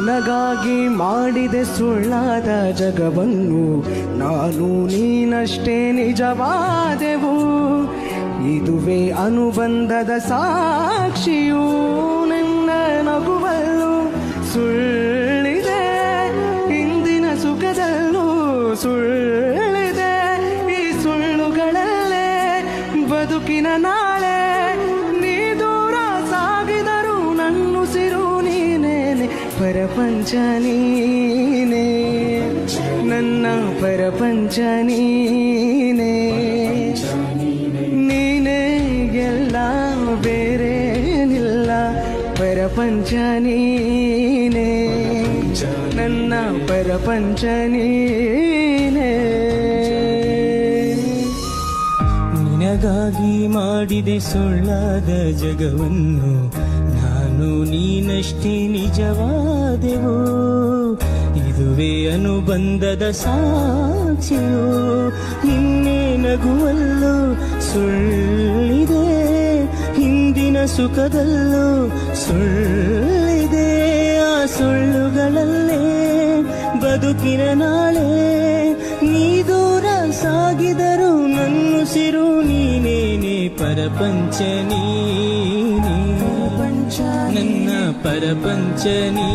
ನಿನಗಾಗಿ ಮಾಡಿದೆ ಸುಳ್ಳಾದ ಜಗವನ್ನು, ನಾನು ನೀನಷ್ಟೇ ನಿಜವಾದೆವು. ಇದುವೇ ಅನುಬಂಧದ ಸಾಕ್ಷಿಯು, ನನ್ನ ನಗುವಲ್ಲೂ ಸುಳ್ಳಿದೆ, ಇಂದಿನ ಸುಖದಲ್ಲೂ ಸುಳ್ಳಿದೆ. ಈ ಸುಳ್ಳುಗಳಲ್ಲೇ ಬದುಕಿನ ನಾಳೆ, ನೀ ದೂರ ಸಾಗಿದರು ನನ್ನುಸಿರು ನೀನೇನೆ. ಪರಪಂಚ ನೀನೇ, ನನ್ನ ಪರಪಂಚ ನೀನೇ, ನೀನೇ ಎಲ್ಲ ಬೇರೇನಿಲ್ಲ. ಪರಪಂಚ ನೀನೇ, ನನ್ನ ಪರಪಂಚ ನೀನೇ. ನಿನಗಾಗಿ ಮಾಡಿದೆ ಸುಳ್ಳಾದ ಜಗವನ್ನು, ನಾನು ನೀನಷ್ಟೇ ನಿಜವಾದೆವು. ಇದುವೇ ಅನುಬಂಧದ ಸಾಕ್ಷಿಯು, ನಿನ್ನೆ ನಗುವಲ್ಲೂ ಸುಳ್ಳಿದೆ, ಹಿಂದಿನ ಸುಖದಲ್ಲೂ ಸುಳ್ಳಿದೆ. ಆ ಸುಳ್ಳುಗಳಲ್ಲೇ ಬದುಕಿನ ನಾಳೆ, ನೀ ದೂರ ಸಾಗಿದರು ನನ್ನುಸಿರು ನೀನೇನೆ. ಪರಪಂಚ ನೀನೇ, ನನ್ನ ಪರಪಂಚ ನೀ.